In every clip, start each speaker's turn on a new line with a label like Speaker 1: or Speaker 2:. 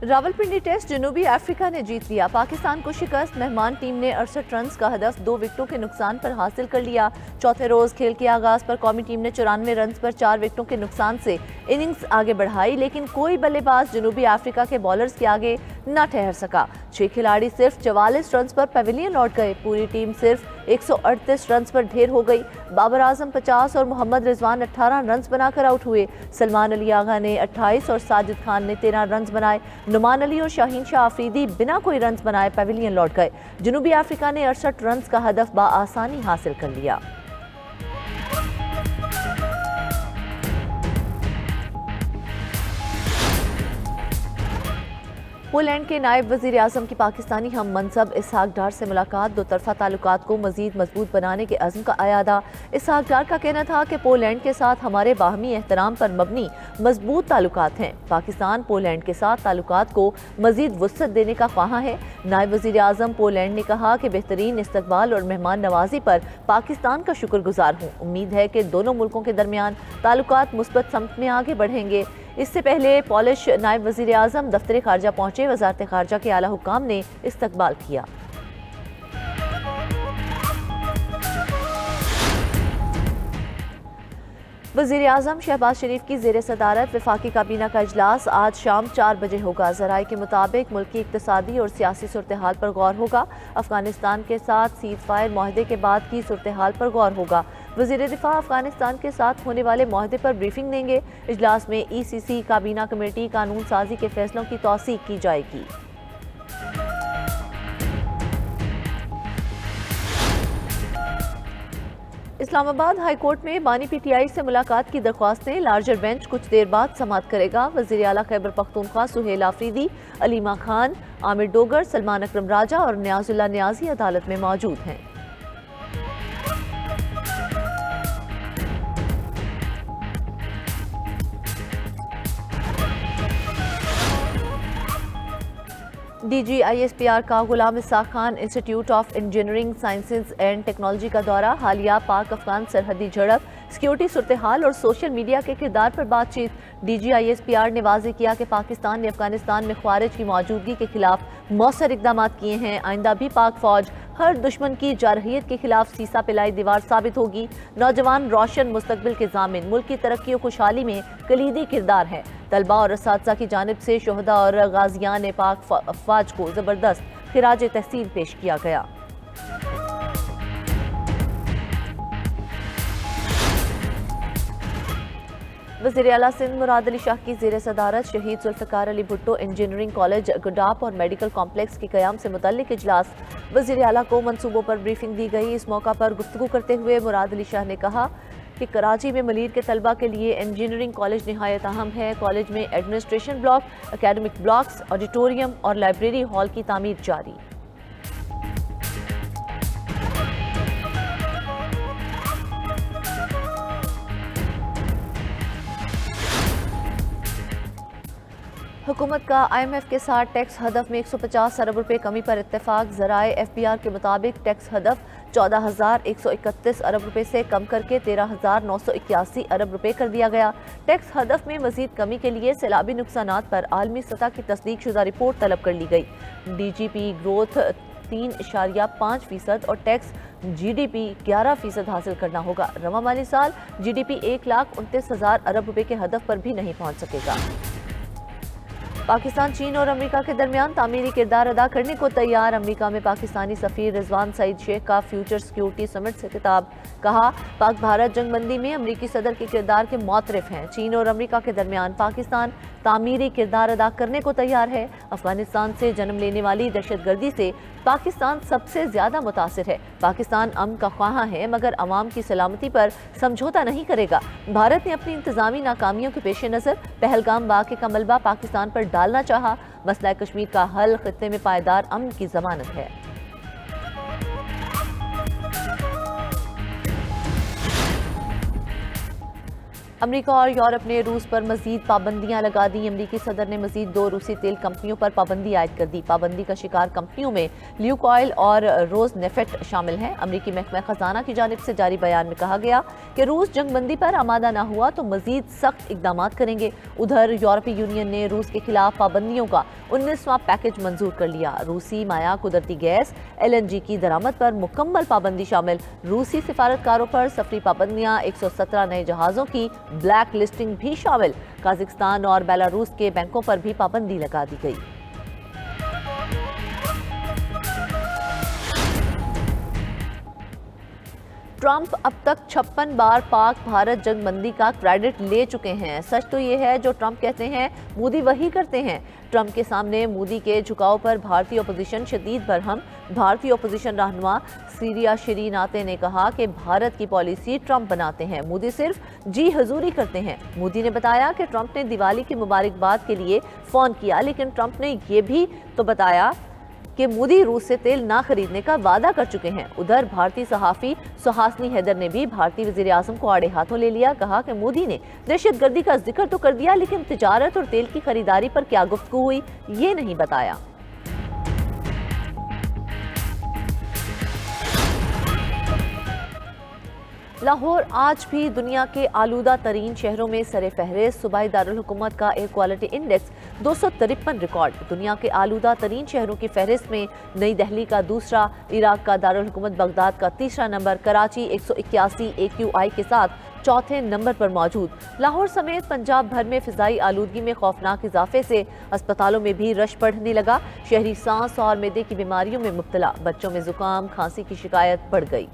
Speaker 1: Rawalpindi test जनूबी Africa ने जीत लिया। पाकिस्तान को शिकस्त। मेहमान टीम ने 68 रन का हदफ 2 विकेटों के नुकसान पर हासिल कर लिया। चौथे रोज खेल के आगाज पर कौमी टीम ने 94 रन पर 4 विकेटों के नुकसान से इनिंग्स आगे बढ़ाई, लेकिन कोई बल्लेबाज जनूबी अफ्रीका के बॉलर्स के आगे न ठहर सका। 6 खिलाड़ी सिर्फ 44 रन पर पवेलियन लौट गए। पूरी टीम सिर्फ 138 रन पर ढेर हो गई। बाबर आजम 50 और मोहम्मद रिजवान 18 रन बनाकर आउट हुए। सलमान अली आगा ने 28 और साजिद खान ने 13 रन बनाए। नुमान अली और शाहीन शाह अफरीदी बिना कोई रन बनाए पवेलियन लौट गए। जनूबी अफ्रीका ने 68 रन का हदफ बआसानी हासिल कर लिया। पोलैंड के नायब वजीर आजम की पाकिस्तानी हम मनसब इसहाक डार से मुलाकात। दो तरफा ताल्लुकात को मजीद मजबूत बनाने के अज़्म का अयादा। इसहाक डार का कहना था कि पोलैंड के साथ हमारे बाहमी एहतराम पर मबनी मजबूत ताल्लुकात हैं। पाकिस्तान पोलैंड के साथ ताल्लुकात को मजीद वुसअत देने का ख्वाहा है। नायब वजीर आजम पोलैंड ने कहा कि बेहतरीन इस्तकबाल और मेहमान नवाजी पर पाकिस्तान का शुक्रगुजार हूँ। उम्मीद है कि दोनों मुल्कों के दरमियान ताल्लुकात मुस्बत समत में आगे बढ़ेंगे। इससे पहले पोलिश नायब वजीर आजम दफ्तर खारजा पहुंचे। वजारत खारजा के आला हुक्काम ने इस्तकबाल किया। वज़ीर आज़म शहबाज शरीफ की ज़ेर सदारत वफाकी काबीना का इजलास आज शाम 4 बजे होगा। ज़राए के मुताबिक मुल्क की इक़्तिसादी और सियासी सूरत हाल पर गौर होगा। अफगानिस्तान के साथ सीज़ फायर माहदे के बाद की सूरत हाल पर गौर होगा। वज़ीर दिफा अफगानिस्तान के साथ होने वाले माहदे पर ब्रीफिंग देंगे। इजलास में ECC काबीना कमेटी कानून साजी के फैसलों की तौसीक की जाएगी। इस्लामाबाद हाई कोर्ट में बानी PTI से मुलाकात की दरख्वास्तें। लार्जर बेंच कुछ देर बाद समाअत करेगा। वज़ीर आला खैबर पख्तूनख्वा सुहेल आफरीदी, अलीमा खान, आमिर डोगर, सलमान अकरम राजा और नियाजुल्लाह नियाजी अदालत में मौजूद हैं। DG-ISPR का Ghulam Ishaq Khan institute of engineering sciences and technology का दौरा। हालिया पाक अफगान सरहदी झड़प, सिक्योरिटी सूरत हाल और सोशल मीडिया के किरदार पर बातचीत। DG-ISPR ने वाज़ेह किया कि पाकिस्तान ने अफगानिस्तान में ख्वारिज की मौजूदगी के खिलाफ मौसर इकदाम किए हैं। आइंदा भी पाक फौज हर दुश्मन की जारहियत के खिलाफ सीसा पिलाई दीवार साबित होगी। नौजवान रोशन मुस्तकबिल के जामिन, मुल्क की तरक्की और खुशहाली में कलीदी किरदार है। तलबा और असातिज़ा की जानिब से शोहदा और गाजियान पाक अफवाज को ज़बरदस्त खिराज तहसीन पेश किया गया। वज़ीर आला सिंध मुराद अली शाह की ज़ेर सदारत शहीद जुल्फ़िकार अली भुट्टो इंजीनियरिंग कॉलेज गुडाप और मेडिकल कॉम्प्लेक्स के क़याम से मुतल्लिक़ इजलास। वज़ीर आला को मंसूबों पर ब्रीफिंग दी गई। इस मौका पर गुफ्तगू करते हुए मुराद अली शाह ने कहा कि कराची में मलीर के तलबा के लिए इंजीनियरिंग कॉलेज निहायत अहम है। कॉलेज में administration block, academic blocks, auditorium और लाइब्रेरी हॉल की तामीर जारी। हुकूमत का IMF के साथ टैक्स हदफ में 150 अरब रुपए कमी पर इत्तेफाक। ज़राए FBR के मुताबिक टैक्स हदफ 14,131 अरब रुपए से कम करके 13,981 अरब रुपए कर दिया गया। टैक्स हदफ में मजीद कमी के लिए सैलाबी नुकसानात पर आलमी सतह की तस्दीक शुदा रिपोर्ट तलब कर ली गई। DGP ग्रोथ 3.5% और टैक्स GDP 11% हासिल करना होगा। रवा माली साल GDP 1,29,000 अरब रुपए के हदफ पर भी नहीं पहुंच सकेगा। पाकिस्तान, चीन और अमेरिका के दरमियान तामीरी किरदार अदा करने को तैयार। अमेरिका में पाकिस्तानी सफीर रिजवान सईद शेख का फ्यूचर सिक्योरिटी समिट से खिताब। कहा, पाक भारत जंगबंदी में अमेरिकी सदर के किरदार के मुतरफ हैं। चीन और अमेरिका के दरमियान पाकिस्तान तामीरी किरदार अदा करने को तैयार है। अफगानिस्तान से जन्म लेने वाली दहशतगर्दी से पाकिस्तान सबसे ज्यादा मुतासिर है। पाकिस्तान अमन का ख्वाहा है मगर अवाम की सलामती पर समझौता नहीं करेगा। भारत ने अपनी इंतजामी नाकामियों के पेश नज़र पहलगाम वाक़े का मलबा पाकिस्तान पर डालना चाहा। मसला कश्मीर का हल खित्ते में पायदार अमन की जमानत है। امریکہ اور یورپ نے روس پر مزید پابندیاں لگا دی۔ امریکی صدر نے مزید 2 روسی تیل کمپنیوں پر پابندی عائد کر دی۔ پابندی کا شکار کمپنیوں میں لیوک آئل اور روز نیفٹ شامل ہیں۔ امریکی محکمہ خزانہ کی جانب سے جاری بیان میں کہا گیا کہ روس جنگ بندی پر آمادہ نہ ہوا تو مزید سخت اقدامات کریں گے۔ ادھر یورپی یونین نے روس کے خلاف پابندیوں کا 19واں پیکج منظور کر لیا۔ روسی مائع قدرتی گیس LNG کی درآمد پر مکمل پابندی شامل روسی سفارتکاروں پر سفری پابندیاں، 117 نئے جہازوں کی بلیک لسٹنگ بھی شامل۔ قازقستان اور بیلاروس کے بینکوں پر بھی پابندی لگا دی گئی۔ ٹرمپ اب تک 56 بار پاک بھارت جنگ بندی کا کریڈٹ لے چکے ہیں۔ سچ تو یہ ہے جو ٹرمپ کہتے ہیں مودی وہی کرتے ہیں۔ ٹرمپ کے سامنے مودی کے جھکاؤ پر بھارتی اپوزیشن شدید برہم۔ بھارتی اپوزیشن رہنما سیریا شرین آتے نے کہا کہ بھارت کی پالیسی ٹرمپ بناتے ہیں، مودی صرف جی حضوری کرتے ہیں۔ مودی نے بتایا کہ ٹرمپ نے دیوالی کی مبارکباد کے لیے فون کیا، لیکن ٹرمپ نے یہ بھی تو بتایا کہ مودی روس سے تیل نہ خریدنے کا وعدہ کر چکے ہیں۔ ادھر بھارتی صحافی سہاسنی حیدر نے بھی بھارتی وزیر اعظم کو آڑے ہاتھوں لے لیا۔ کہا کہ مودی نے دہشت گردی کا ذکر تو کر دیا، لیکن تجارت اور تیل کی خریداری پر کیا گفتگو ہوئی یہ نہیں بتایا۔ لاہور آج بھی دنیا کے آلودہ ترین شہروں میں سر فہرست۔ صوبائی دارالحکومت کا ایئر کوالٹی انڈیکس 253 ریکارڈ۔ دنیا کے آلودہ ترین شہروں کی فہرست میں نئی دہلی کا دوسرا، عراق کا دارالحکومت بغداد کا تیسرا نمبر، کراچی 181 AQI کے ساتھ چوتھے نمبر پر موجود۔ لاہور سمیت پنجاب بھر میں فضائی آلودگی میں خوفناک اضافے سے اسپتالوں میں بھی رش بڑھنے لگا۔ شہری سانس اور معدے کی بیماریوں میں مبتلا، بچوں میں زکام کھانسی کی شکایت بڑھ گئی۔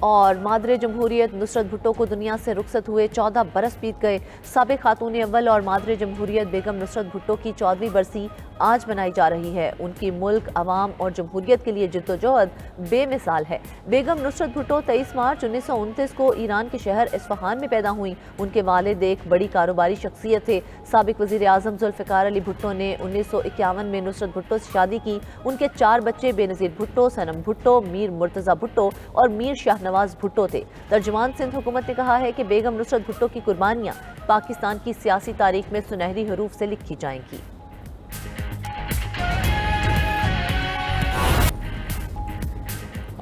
Speaker 1: اور مادر جمہوریت نصرت بھٹو کو دنیا سے رخصت ہوئے 14 برس بیت گئے۔ سابق خاتون اول اور مادر جمہوریت بیگم نصرت بھٹو کی 14ویں برسی آج منائی جا رہی ہے۔ ان کی ملک، عوام اور جمہوریت کے لیے جدوجہد بے مثال ہے۔ بیگم نصرت بھٹو 23 مارچ 1929 کو ایران کے شہر اصفہان میں پیدا ہوئیں۔ ان کے والد ایک بڑی کاروباری شخصیت تھے۔ سابق وزیر اعظم ذوالفقار علی بھٹو نے 1951 میں نصرت بھٹو سے شادی کی۔ ان کے 4 بچے بے نظیر بھٹو، صنم بھٹو، میر مرتضی بھٹو اور میر شاہ نواز بھٹو تھے۔ ترجمان سندھ حکومت نے کہا ہے کہ بیگم نصرت بھٹو کی قربانیاں پاکستان کی سیاسی تاریخ میں سنہری حروف سے لکھی جائیں گی۔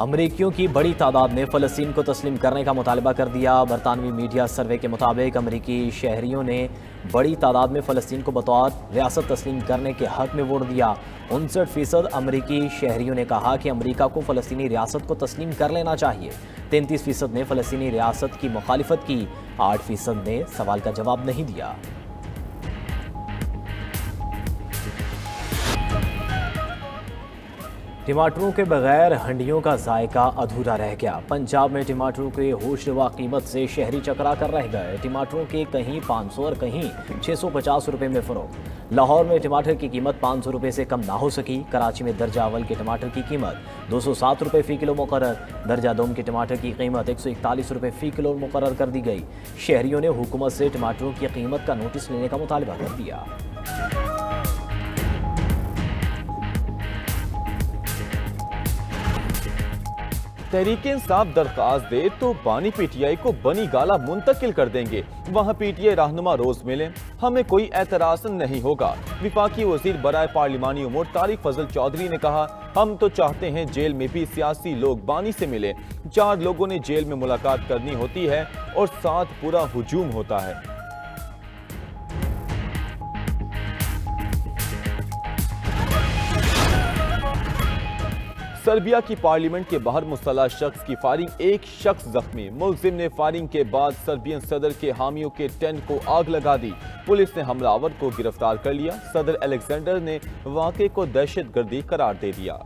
Speaker 2: امریکیوں کی بڑی تعداد نے فلسطین کو تسلیم کرنے کا مطالبہ کر دیا۔ برطانوی میڈیا سروے کے مطابق امریکی شہریوں نے بڑی تعداد میں فلسطین کو بطور ریاست تسلیم کرنے کے حق میں ووٹ دیا۔ 59% امریکی شہریوں نے کہا کہ امریکہ کو فلسطینی ریاست کو تسلیم کر لینا چاہیے۔ 33% نے فلسطینی ریاست کی مخالفت کی۔ 8% نے سوال کا جواب نہیں دیا۔ ٹماٹروں کے بغیر ہنڈیوں کا ذائقہ ادھورا رہ گیا۔ پنجاب میں ٹماٹروں کے ہوش روا قیمت سے شہری چکرا کر رہ گئے۔ ٹماٹروں کے کہیں 500 اور کہیں 650 روپے میں فروخت۔ لاہور میں ٹماٹر کی قیمت 500 روپے سے کم نہ ہو سکی۔ کراچی میں درجہ اول کے ٹماٹر کی قیمت 207 روپے فی کلو مقرر۔ درجہ دوم کے ٹماٹر کی قیمت 141 روپے فی کلو مقرر کر دی گئی۔ شہریوں نے حکومت سے ٹماٹروں کی قیمت کا نوٹس لینے کا مطالبہ کر دیا۔
Speaker 3: تحریک انصاف درخواست دے تو بانی پی ٹی آئی کو بنی گالہ منتقل کر دیں گے، وہاں پی ٹی آئی رہنما روز ملیں، ہمیں کوئی اعتراض نہیں ہوگا۔ وفاقی وزیر برائے پارلیمانی امور طارق فضل چودھری نے کہا، ہم تو چاہتے ہیں جیل میں بھی سیاسی لوگ بانی سے ملیں۔ 4 لوگوں نے جیل میں ملاقات کرنی ہوتی ہے اور ساتھ پورا ہجوم ہوتا ہے۔ سربیا کی پارلیمنٹ کے باہر مسلح شخص کی فائرنگ، ایک شخص زخمی۔ ملزم نے فائرنگ کے بعد سربین صدر کے حامیوں کے ٹینٹ کو آگ لگا دی۔ پولیس نے حملہ آور کو گرفتار کر لیا۔ صدر الیگزینڈر نے واقعے کو دہشت گردی قرار دے دیا۔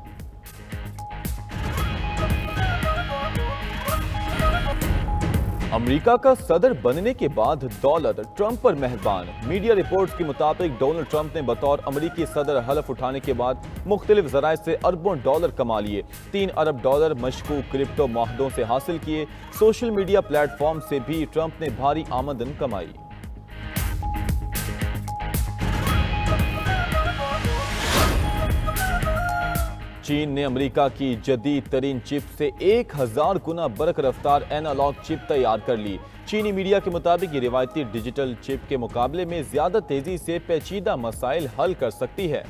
Speaker 3: امریکہ کا صدر بننے کے بعد دولت ٹرمپ پر مہربان۔ میڈیا رپورٹس کے مطابق ڈونلڈ ٹرمپ نے بطور امریکی صدر حلف اٹھانے کے بعد مختلف ذرائع سے اربوں ڈالر کما لیے۔ 3 ارب ڈالر مشکوک کرپٹو معاہدوں سے حاصل کیے۔ سوشل میڈیا پلیٹ فارم سے بھی ٹرمپ نے بھاری آمدن کمائی۔ चीन ने अमेरिका की जदीद तरीन चिप से 1000 गुना बरक रफ्तार एनालॉग चिप तैयार कर ली। चीनी मीडिया के मुताबिक ये रिवायती डिजिटल चिप के मुकाबले में ज्यादा तेजी से पेचीदा मसाइल हल कर सकती है।